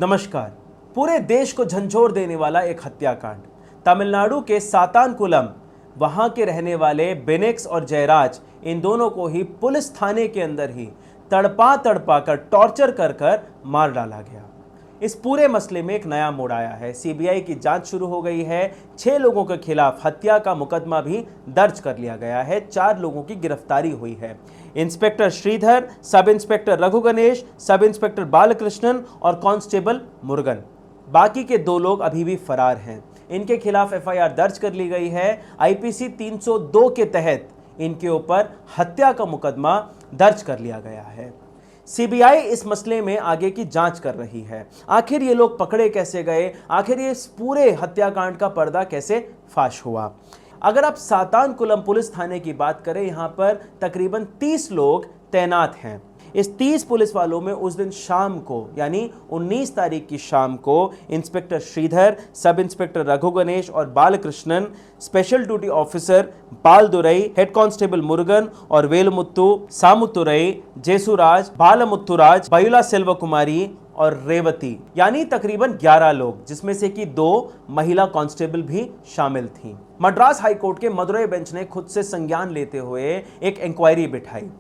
नमस्कार। पूरे देश को झंझोर देने वाला एक हत्याकांड तमिलनाडु के सातानकुलम, वहां के रहने वाले बेनेक्स और जयराज, इन दोनों को ही पुलिस थाने के अंदर ही तड़पा तड़पा कर टॉर्चर कर कर मार डाला गया। इस पूरे मसले में एक नया मोड़ आया है। सीबीआई की जांच शुरू हो गई है। 6 लोगों के खिलाफ हत्या का मुकदमा भी दर्ज कर लिया गया है। 4 लोगों की गिरफ्तारी हुई है। Inspector Shridhar, sub inspector Raghu Ganesh, sub inspector Balakrishnan और कांस्टेबल मुरुगन। बाकी के 2 लोग अभी भी फरार हैं। इनके खिलाफ एफआईआर दर्ज कर ली गई है। आईपीसी 302 के तहत इनके ऊपर हत्या का मुकदमा दर्ज कर लिया गया है। सीबीआई इस मसले में आगे की जांच कर रही है। आखिर ये लोग पकड़े कैसे गए, आखिर ये इस पूरे हत्याकांड का पर्दा कैसे फाश हुआ। अगर आप सातानकुलम पुलिस थाने की बात करें, यहां पर तकरीबन 30 लोग तैनात हैं। इस 30 पुलिस वालों में उस दिन शाम को यानी 19 तारीख की शाम को inspector Shridhar, sub inspector Raghu Ganesh और Balakrishnan, special duty officer Baladurai, head constable Murugan और वेलमुत्तु, सामुत्तुरई, जेसुराज, बालमुत्तुराज, बयुला सेल्वा कुमारी और रेवती, यानी तकरीबन 11 लोग, जिसमें से कि 2 महिला कांस्टेबल भी शामिल थीं। मद्रास हाईकोर्ट के मदुरई बेंच ने खुद से संज्ञान लेते हुए एक इंक्वायरी बिठाई।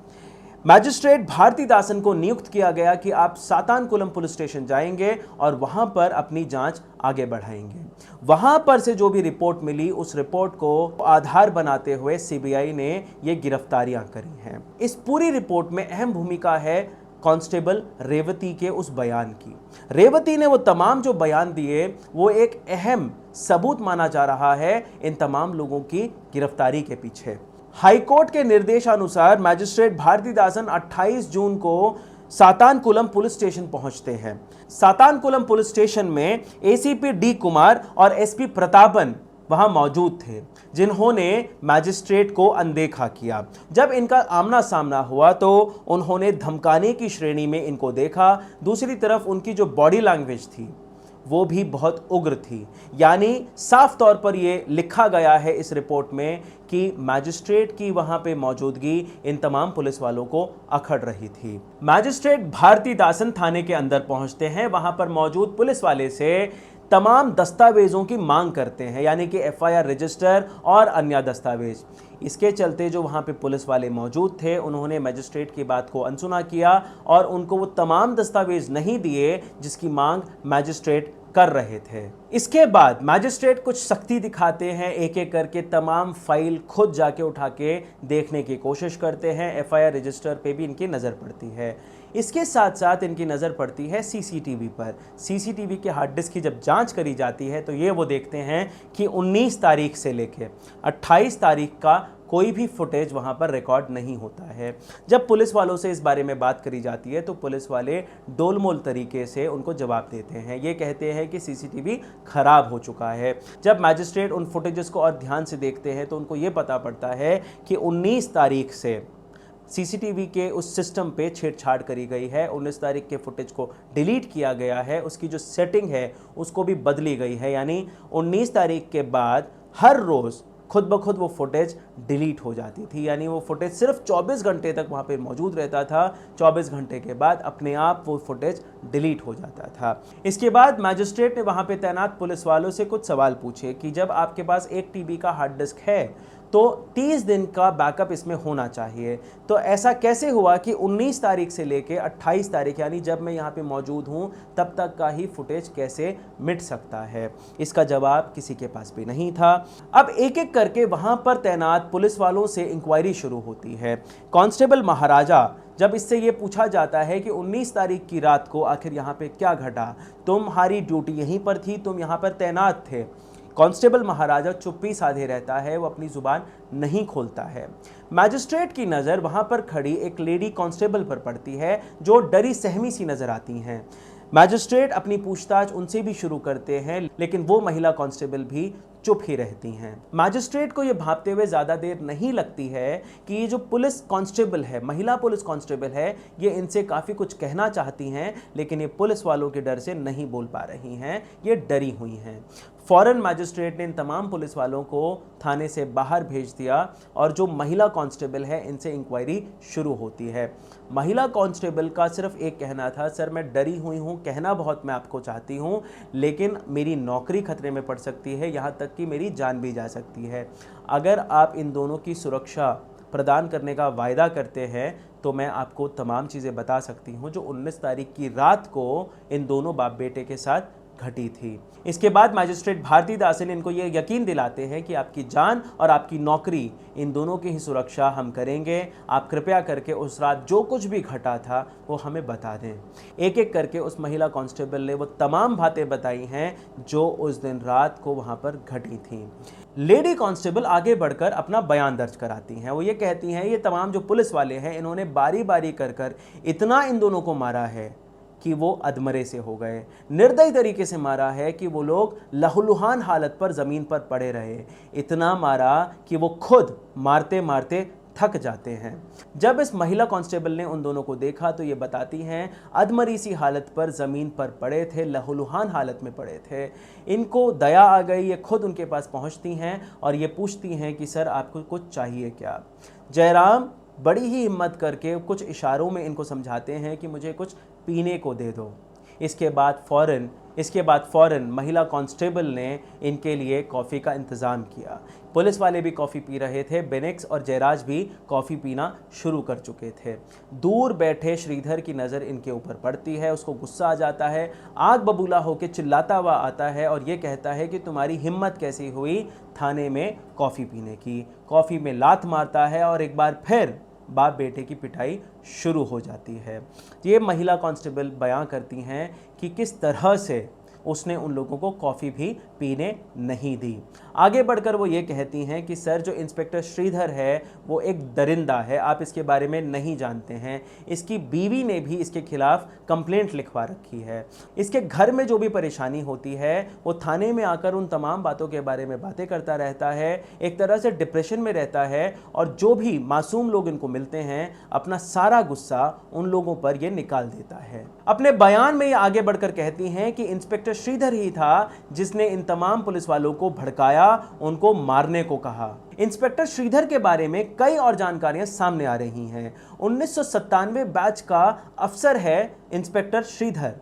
मैजिस्ट्रेट भारतीदासन को नियुक्त किया गया कि आप सातानकुलम पुलिस स्टेशन जाएंगे और वहां पर अपनी जांच आगे बढ़ाएंगे। वहां पर से जो भी रिपोर्ट मिली, उस रिपोर्ट को आधार बनाते हुए सीबीआई ने ये गिरफ्तारियां करी हैं। इस पूरी रिपोर्ट में अहम भूमिका है कांस्टेबल रेवती के उस बयान की। रेवती ने वो तमाम जो बयान दिए, वो एक अहम सबूत माना जा रहा है इन तमाम लोगों की गिरफ्तारी के पीछे। हाईकोर्ट के निर्देशानुसार मैजिस्ट्रेट भारतीदासन 28 जून को सातानकुलम पुलिस स्टेशन पहुंचते हैं। सातानकुलम पुलिस स्टेशन में एसीपी डी कुमार और एसपी प्रतापन वहां मौजूद थे, जिन्होंने मैजिस्ट्रेट को अनदेखा किया। जब इनका आमना सामना हुआ तो उन्होंने धमकाने की श्रेणी में इनको देखा। दूसरी तरफ उनकी जो बॉडी लैंग्वेज थी वो भी बहुत उग्र थी, यानी साफ तौर पर यह लिखा गया है इस रिपोर्ट में कि मैजिस्ट्रेट की वहां पे मौजूदगी इन तमाम पुलिस वालों को अखड़ रही थी। मैजिस्ट्रेट भारतीदासन थाने के अंदर पहुंचते हैं। वहां पर मौजूद पुलिस वाले से तमाम दस्तावेजों की मांग करते हैं, यानी कि एफआईआर रजिस्टर और अन्य दस्तावेज। इसके चलते जो वहां पे पुलिस वाले मौजूद थे, उन्होंने मैजिस्ट्रेट की बात को अनसुना किया और उनको वो तमाम दस्तावेज नहीं दिए जिसकी मांग मैजिस्ट्रेट कर रहे थे। इसके बाद मैजिस्ट्रेट कुछ सख्ती दिखाते हैं, एक एक करके तमाम फाइल खुद जाके उठा के देखने की कोशिश करते हैं। एफआईआर रजिस्टर पे भी इनकी नज़र पड़ती है। इसके साथ साथ इनकी नज़र पड़ती है सीसीटीवी पर। सीसीटीवी के हार्ड डिस्क की जब जांच करी जाती है तो ये वो देखते हैं कि 19 तारीख से लेके 28 तारीख का कोई भी फुटेज वहां पर रिकॉर्ड नहीं होता है। जब पुलिस वालों से इस बारे में बात करी जाती है तो पुलिस वाले डोलमोल तरीके से उनको जवाब देते हैं। ये कहते हैं कि सीसीटीवी खराब हो चुका है। जब मैजिस्ट्रेट उन फुटेजेस को और ध्यान से देखते हैं तो उनको ये पता पड़ता है कि 19 तारीख से सीसीटीवी के उस सिस्टम पे छेड़छाड़ करी गई है। 19 तारीख के फुटेज को डिलीट किया गया है, उसकी जो सेटिंग है उसको भी बदली गई है, यानी 19 तारीख के बाद हर रोज़ खुद ब खुद वो फुटेज डिलीट हो जाती थी, यानी वो फुटेज सिर्फ 24 घंटे तक वहाँ पे मौजूद रहता था। 24 घंटे के बाद अपने आप वो फुटेज डिलीट हो जाता था। इसके बाद मैजिस्ट्रेट ने वहाँ पे तैनात पुलिस वालों से कुछ सवाल पूछे कि जब आपके पास 1 टीबी का हार्ड डिस्क है तो 30 दिन का बैकअप इसमें होना चाहिए, तो ऐसा कैसे हुआ कि 19 तारीख से लेके 28 तारीख, यानी जब मैं यहाँ पे मौजूद हूँ तब तक का ही फुटेज कैसे मिट सकता है। इसका जवाब किसी के पास भी नहीं था। अब एक एक करके वहाँ पर तैनात पुलिस वालों से इंक्वायरी शुरू होती है। कांस्टेबल महाराजा, जब इससे ये पूछा जाता है कि 19 तारीख की रात को आखिर यहाँ पे क्या घटा, तुम्हारी ड्यूटी यहीं पर थी, तुम यहाँ पर तैनात थे। कांस्टेबल महाराजा चुप्पी साधे रहता है, वो अपनी जुबान नहीं खोलता है। मैजिस्ट्रेट की नज़र वहाँ पर खड़ी एक लेडी कांस्टेबल पर पड़ती है जो डरी सहमी सी नज़र आती हैं। मैजिस्ट्रेट अपनी पूछताछ उनसे भी शुरू करते हैं, लेकिन वो महिला कांस्टेबल भी चुप ही रहती हैं। मैजिस्ट्रेट को यह भांपते हुए ज़्यादा देर नहीं लगती है कि ये जो पुलिस कांस्टेबल है, महिला पुलिस कांस्टेबल है, ये इनसे काफ़ी कुछ कहना चाहती हैं, लेकिन ये पुलिस वालों के डर से नहीं बोल पा रही हैं, ये डरी हुई हैं। फौरन मैजिस्ट्रेट ने इन तमाम पुलिस वालों को थाने से बाहर भेज दिया और जो महिला कांस्टेबल है इनसे इंक्वायरी शुरू होती है। महिला कांस्टेबल का सिर्फ एक कहना था, सर मैं डरी हुई हूँ, कहना बहुत मैं आपको चाहती हूँ, लेकिन मेरी नौकरी खतरे में पड़ सकती है, यहाँ तक कि मेरी जान भी जा सकती है। अगर आप इन दोनों की सुरक्षा प्रदान करने का वायदा करते हैं तो मैं आपको तमाम चीज़ें बता सकती हूँ जो 19 तारीख की रात को इन दोनों बाप बेटे के साथ घटी थी। इसके बाद मैजिस्ट्रेट भारतीदासन इनको ये यकीन दिलाते हैं कि आपकी जान और आपकी नौकरी, इन दोनों की ही सुरक्षा हम करेंगे। आप कृपया करके उस रात जो कुछ भी घटा था वो हमें बता दें। एक एक करके उस महिला कांस्टेबल ने वो तमाम बातें बताई हैं जो उस दिन रात को वहाँ पर घटी थी। लेडी कांस्टेबल आगे बढ़कर अपना बयान दर्ज कराती हैं। वो ये कहती हैं, ये तमाम जो पुलिस वाले हैं इन्होंने बारी बारी कर इतना इन दोनों को मारा है कि वो अधमरे से हो गए, निर्दयी तरीके से मारा है कि वो लोग लहूलुहान हालत पर ज़मीन पर पड़े रहे, इतना मारा कि वो खुद मारते मारते थक जाते हैं। जब इस महिला कांस्टेबल ने उन दोनों को देखा तो ये बताती हैं अधमरी सी हालत पर ज़मीन पर पड़े थे, लहूलुहान हालत में पड़े थे। इनको दया आ गई, ये खुद उनके पास पहुंचती हैं और ये पूछती हैं कि सर आपको कुछ चाहिए क्या। जयराम बड़ी ही हिम्मत करके कुछ इशारों में इनको समझाते हैं कि मुझे कुछ पीने को दे दो। इसके बाद फ़ौरन महिला कांस्टेबल ने इनके लिए कॉफ़ी का इंतज़ाम किया। पुलिस वाले भी कॉफ़ी पी रहे थे, बेनेक्स और जयराज भी कॉफ़ी पीना शुरू कर चुके थे। दूर बैठे श्रीधर की नज़र इनके ऊपर पड़ती है, उसको गुस्सा आ जाता है, आग बबूला होकर चिल्लाता हुआ आता है और ये कहता है कि तुम्हारी हिम्मत कैसी हुई थाने में कॉफ़ी पीने की। कॉफ़ी में लात मारता है और एक बार फिर बाप बेटे की पिटाई शुरू हो जाती है। ये महिला कांस्टेबल बयां करती हैं कि किस तरह से उसने उन लोगों को कॉफ़ी भी पीने नहीं दी। आगे बढ़कर वो ये कहती हैं कि सर जो इंस्पेक्टर श्रीधर है वो एक दरिंदा है, आप इसके बारे में नहीं जानते हैं। इसकी बीवी ने भी इसके खिलाफ कंप्लेंट लिखवा रखी है। इसके घर में जो भी परेशानी होती है वो थाने में आकर उन तमाम बातों के बारे में बातें करता रहता है, एक तरह से डिप्रेशन में रहता है और जो भी मासूम लोग इनको मिलते हैं अपना सारा गुस्सा उन लोगों पर ये निकाल देता है। अपने बयान में ये आगे बढ़कर कहती हैं कि इंस्पेक्टर श्रीधर ही था जिसने इन तमाम पुलिस वालों को भड़काया, उनको मारने को कहा। इंस्पेक्टर श्रीधर के बारे में कई और जानकारियां सामने आ रही हैं। 1997 बैच का अफसर है इंस्पेक्टर श्रीधर।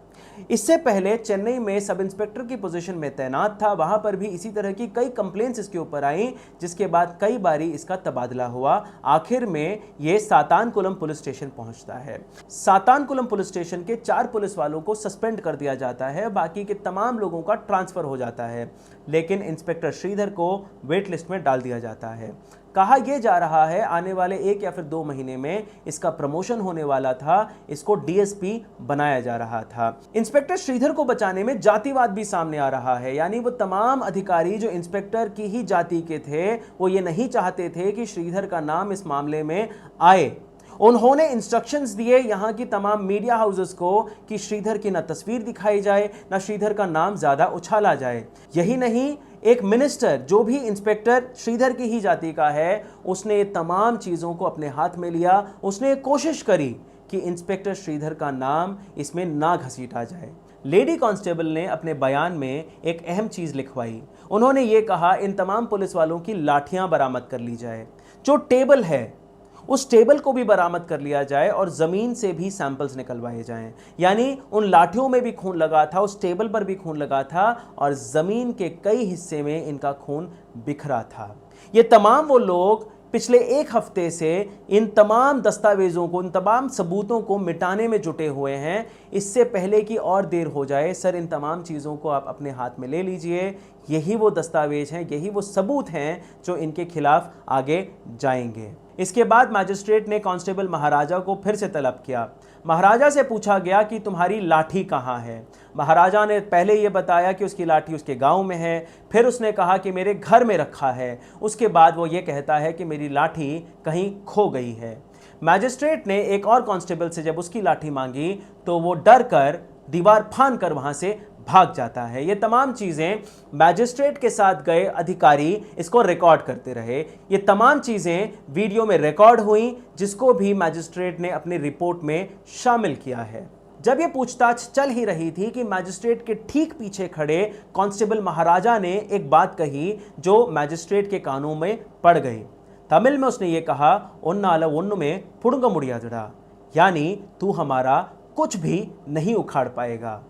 इससे पहले चेन्नई में सब इंस्पेक्टर की पोजीशन में तैनात था, वहां पर भी इसी तरह की कई कंप्लेंट्स इसके ऊपर आई, जिसके बाद कई बारी इसका तबादला हुआ। आखिर में ये सातानकुलम पुलिस स्टेशन पहुंचता है। सातानकुलम पुलिस स्टेशन के 4 पुलिस वालों को सस्पेंड कर दिया जाता है, बाकी के तमाम लोगों का ट्रांसफर हो जाता है, लेकिन इंस्पेक्टर श्रीधर को वेट लिस्ट में डाल दिया जाता है। कहा यह जा रहा है आने वाले 1 या फिर 2 महीने में इसका प्रमोशन होने वाला था, इसको डीएसपी बनाया जा रहा था। इंस्पेक्टर श्रीधर को बचाने में जातिवाद भी सामने आ रहा है, यानी वो तमाम अधिकारी जो इंस्पेक्टर की ही जाति के थे वो ये नहीं चाहते थे कि श्रीधर का नाम इस मामले में आए। उन्होंने इंस्ट्रक्शंस दिए यहाँ की तमाम मीडिया हाउसेस को कि श्रीधर की ना तस्वीर दिखाई जाए, ना श्रीधर का नाम ज़्यादा उछाला जाए। यही नहीं, एक मिनिस्टर जो भी इंस्पेक्टर श्रीधर की ही जाति का है उसने तमाम चीज़ों को अपने हाथ में लिया। उसने कोशिश करी कि इंस्पेक्टर श्रीधर का नाम इसमें ना घसीटा जाए। लेडी कांस्टेबल ने अपने बयान में एक अहम चीज़ लिखवाई। उन्होंने ये कहा इन तमाम पुलिस वालों की लाठियाँ बरामद कर ली जाए, जो टेबल है उस टेबल को भी बरामद कर लिया जाए और ज़मीन से भी सैंपल्स निकलवाए जाएं। यानी उन लाठियों में भी खून लगा था, उस टेबल पर भी खून लगा था और ज़मीन के कई हिस्से में इनका खून बिखरा था। ये तमाम वो लोग पिछले 1 हफ्ते से इन तमाम दस्तावेज़ों को, इन तमाम सबूतों को मिटाने में जुटे हुए हैं। इससे पहले कि और देर हो जाए, सर इन तमाम चीज़ों को आप अपने हाथ में ले लीजिए। यही वो दस्तावेज हैं, यही वो सबूत हैं जो इनके खिलाफ आगे जाएंगे। इसके बाद मैजिस्ट्रेट ने कांस्टेबल महाराजा को फिर से तलब किया। महाराजा से पूछा गया कि तुम्हारी लाठी कहाँ है। महाराजा ने पहले ये बताया कि उसकी लाठी उसके गांव में है, फिर उसने कहा कि मेरे घर में रखा है। उसके बाद वो ये कहता है कि मेरी लाठी कहीं खो गई है। मैजिस्ट्रेट ने एक और कांस्टेबल से जब उसकी लाठी मांगी तो वो डर कर दीवार फांद कर वहाँ से भाग जाता है। ये तमाम चीज़ें मैजिस्ट्रेट के साथ गए अधिकारी इसको रिकॉर्ड करते रहे। ये तमाम चीज़ें वीडियो में रिकॉर्ड हुई, जिसको भी मैजिस्ट्रेट ने अपनी रिपोर्ट में शामिल किया है। जब ये पूछताछ चल ही रही थी कि मैजिस्ट्रेट के ठीक पीछे खड़े कांस्टेबल महाराजा ने एक बात कही जो मैजिस्ट्रेट के कानों में पड़ गई। तमिल में उसने ये कहा, उन्नाला उन्न में पुड़ंग मुड़ियादड़ा, यानी तू हमारा कुछ भी नहीं उखाड़ पाएगा।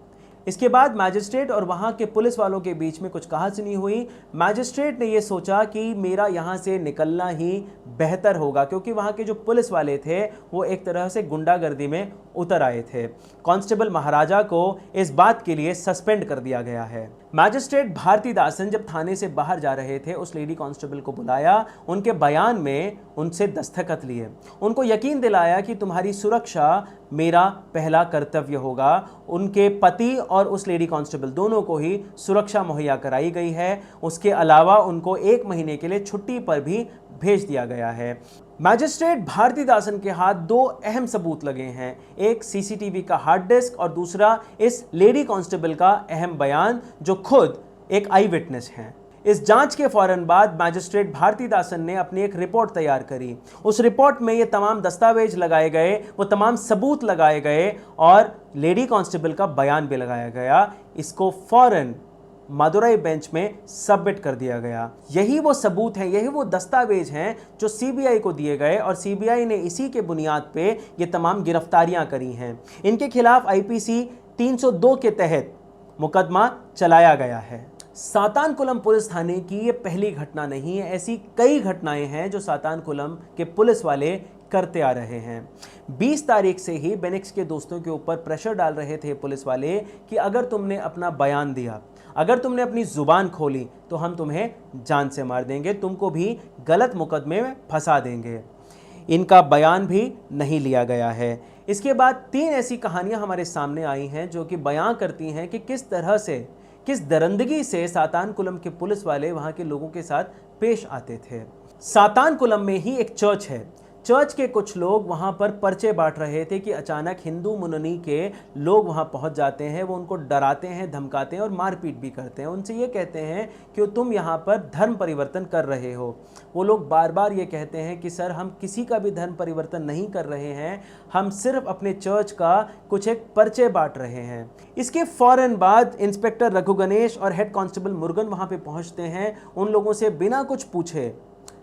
इसके बाद मैजिस्ट्रेट और वहाँ के पुलिस वालों के बीच में कुछ कहासुनी हुई। मैजिस्ट्रेट ने यह सोचा कि मेरा यहाँ से निकलना ही बेहतर होगा, क्योंकि वहाँ के जो पुलिस वाले थे वो एक तरह से गुंडागर्दी में उतर आए थे। कांस्टेबल महाराजा को इस बात के लिए सस्पेंड कर दिया गया है। मैजिस्ट्रेट भारतीदासन जब थाने से बाहर जा रहे थे, उस लेडी कांस्टेबल को बुलाया, उनके बयान में उनसे दस्तखत लिए, उनको यकीन दिलाया कि तुम्हारी सुरक्षा मेरा पहला कर्तव्य होगा। उनके पति और उस लेडी कांस्टेबल दोनों को ही सुरक्षा मुहैया कराई गई है। उसके अलावा उनको 1 महीने के लिए छुट्टी पर भी भेज दिया गया है। मैजिस्ट्रेट भारतीदासन के हाथ 2 अहम सबूत लगे हैं, एक सीसीटीवी का हार्ड डिस्क और दूसरा इस लेडी कांस्टेबल का अहम बयान जो खुद एक आई विटनेस है। इस जांच के फौरन बाद मैजिस्ट्रेट भारतीदासन ने अपनी एक रिपोर्ट तैयार करी। उस रिपोर्ट में ये तमाम दस्तावेज लगाए गए, वो तमाम सबूत लगाए गए और लेडी कांस्टेबल का बयान भी लगाया गया। इसको फौरन मदुरई बेंच में सबमिट कर दिया गया। यही वो सबूत हैं, यही वो दस्तावेज हैं जो सीबीआई को दिए गए और सीबीआई ने इसी के बुनियाद पे ये तमाम गिरफ्तारियां करी हैं। इनके खिलाफ आईपीसी 302 के तहत मुकदमा चलाया गया है। सातानकुलम पुलिस थाने की ये पहली घटना नहीं है, ऐसी कई घटनाएं हैं जो सातानकुलम के पुलिस वाले करते आ रहे हैं। 20 तारीख से ही बेनिक्स के दोस्तों के ऊपर प्रेशर डाल रहे थे पुलिस वाले कि अगर तुमने अपना बयान दिया, अगर तुमने अपनी जुबान खोली तो हम तुम्हें जान से मार देंगे, तुमको भी गलत मुकदमे में फंसा देंगे। इनका बयान भी नहीं लिया गया है। इसके बाद 3 ऐसी कहानियां हमारे सामने आई हैं जो कि बयां करती हैं कि किस तरह से, किस दरिंदगी से सातानकुलम के पुलिस वाले वहां के लोगों के साथ पेश आते थे। सातानकुलम में ही एक चर्च है। चर्च के कुछ लोग वहाँ पर पर्चे बांट रहे थे कि अचानक हिंदू मुननी के लोग वहाँ पहुँच जाते हैं, वो उनको डराते हैं, धमकाते हैं और मारपीट भी करते हैं। उनसे ये कहते हैं कि तुम यहाँ पर धर्म परिवर्तन कर रहे हो। वो लोग बार बार ये कहते हैं कि सर हम किसी का भी धर्म परिवर्तन नहीं कर रहे हैं, हम सिर्फ अपने चर्च का कुछ एक पर्चे बांट रहे हैं। इसके फ़ौरन बाद इंस्पेक्टर रघु गणेश और हेड कांस्टेबल मुरुगन वहाँ पर पहुँचते हैं। उन लोगों से बिना कुछ पूछे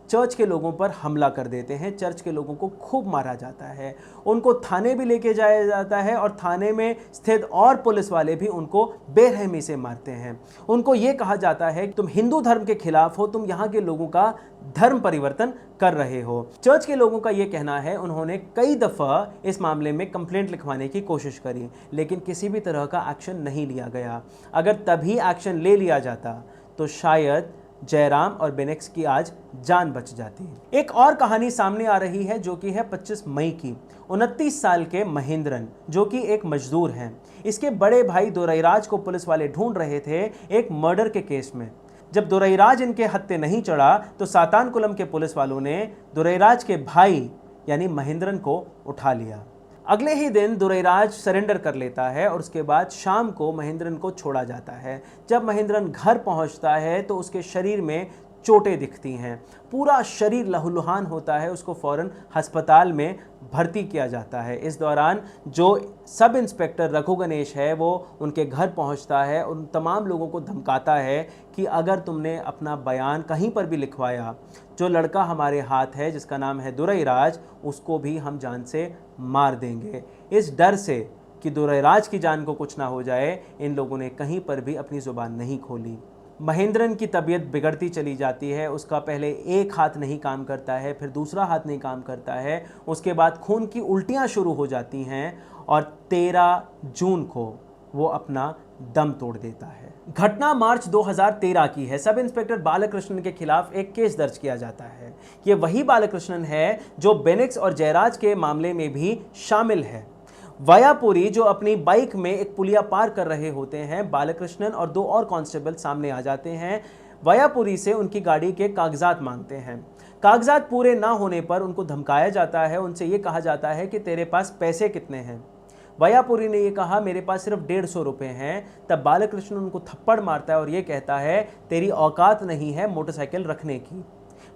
चर्च के लोगों पर हमला कर देते हैं। चर्च के लोगों को खूब मारा जाता है, उनको थाने भी लेके जाया जाता है और थाने में स्थित और पुलिस वाले भी उनको बेरहमी से मारते हैं। उनको ये कहा जाता है कि तुम हिंदू धर्म के खिलाफ हो, तुम यहाँ के लोगों का धर्म परिवर्तन कर रहे हो। चर्च के लोगों का ये कहना है उन्होंने कई दफ़ा इस मामले में कंप्लेंट लिखवाने की कोशिश करी, लेकिन किसी भी तरह का एक्शन नहीं लिया गया। अगर तभी एक्शन ले लिया जाता तो शायद जयराम और बेनिक्स की आज जान बच जाती है। एक और कहानी सामने आ रही है जो कि है 25 मई की। 29 साल के महेंद्रन जो कि एक मजदूर हैं, इसके बड़े भाई दुरईराज को पुलिस वाले ढूंढ रहे थे एक मर्डर के केस में। जब दुरईराज इनके हत्थे नहीं चढ़ा तो सातानकुलम के पुलिस वालों ने दुरईराज के भाई यानी महेंद्रन को उठा लिया। अगले ही दिन दुरईराज सरेंडर कर लेता है और उसके बाद शाम को महेंद्रन को छोड़ा जाता है। जब महेंद्रन घर पहुंचता है तो उसके शरीर में चोटें दिखती हैं, पूरा शरीर लहूलुहान होता है। उसको फ़ौरन अस्पताल में भर्ती किया जाता है। इस दौरान जो सब इंस्पेक्टर रघु गणेश है वो उनके घर पहुंचता है, उन तमाम लोगों को धमकाता है कि अगर तुमने अपना बयान कहीं पर भी लिखवाया, जो लड़का हमारे हाथ है जिसका नाम है दुरईराज, उसको भी हम जान से मार देंगे। इस डर से कि दुरईराज की जान को कुछ ना हो जाए, इन लोगों ने कहीं पर भी अपनी ज़ुबान नहीं खोली। महेंद्रन की तबीयत बिगड़ती चली जाती है। उसका पहले एक हाथ नहीं काम करता है, फिर दूसरा हाथ नहीं काम करता है, उसके बाद खून की उल्टियाँ शुरू हो जाती हैं और 13 जून को वो अपना दम तोड़ देता है। घटना मार्च 2013 की है। सब इंस्पेक्टर बालकृष्णन के खिलाफ एक केस दर्ज किया जाता है। ये वही बालकृष्णन है जो बेनिक्स और जयराज के मामले में भी शामिल है। वयापुरी जो अपनी बाइक में एक पुलिया पार कर रहे होते हैं, बालकृष्णन और 2 और कांस्टेबल सामने आ जाते हैं। वयापुरी से उनकी गाड़ी के कागजात मांगते हैं। कागजात पूरे ना होने पर उनको धमकाया जाता है, उनसे ये कहा जाता है कि तेरे पास पैसे कितने हैं। वयापुरी ने ये कहा मेरे पास सिर्फ 150 रुपये हैं। तब बालकृष्ण उनको थप्पड़ मारता है और ये कहता है तेरी औकात नहीं है मोटरसाइकिल रखने की।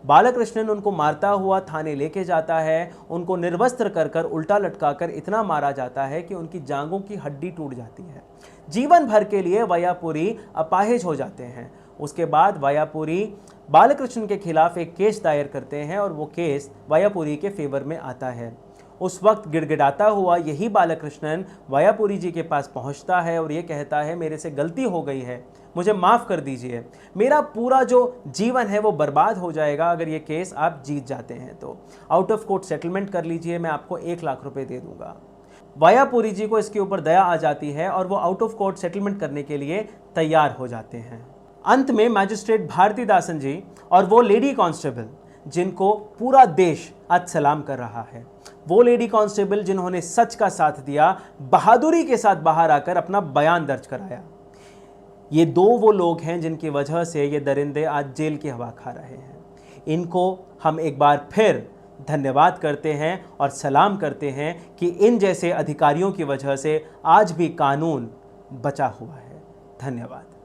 बालकृष्णन उनको मारता हुआ थाने लेके जाता है। उनको निर्वस्त्र कर कर उल्टा लटकाकर इतना मारा जाता है कि उनकी जांघों की हड्डी टूट जाती है। जीवन भर के लिए वयापुरी अपाहिज हो जाते हैं। उसके बाद वयापुरी बालकृष्ण के खिलाफ एक केस दायर करते हैं और वो केस वयापुरी के फेवर में आता है। उस वक्त गिड़गिड़ाता हुआ यही बालकृष्णन वयापुरी जी के पास पहुंचता है और ये कहता है मेरे से गलती हो गई है, मुझे माफ़ कर दीजिए, मेरा पूरा जो जीवन है वो बर्बाद हो जाएगा अगर ये केस आप जीत जाते हैं तो आउट ऑफ कोर्ट सेटलमेंट कर लीजिए, मैं आपको 1 लाख रुपए दे दूंगा। वयापुरी जी को इसके ऊपर दया आ जाती है और वो आउट ऑफ कोर्ट सेटलमेंट करने के लिए तैयार हो जाते हैं। अंत में मैजिस्ट्रेट भारतीदासन जी और वो लेडी कांस्टेबल जिनको पूरा देश आज सलाम कर रहा है, वो लेडी कांस्टेबल जिन्होंने सच का साथ दिया, बहादुरी के साथ बाहर आकर अपना बयान दर्ज कराया, ये 2 वो लोग हैं जिनकी वजह से ये दरिंदे आज जेल की हवा खा रहे हैं। इनको हम एक बार फिर धन्यवाद करते हैं और सलाम करते हैं कि इन जैसे अधिकारियों की वजह से आज भी कानून बचा हुआ है। धन्यवाद।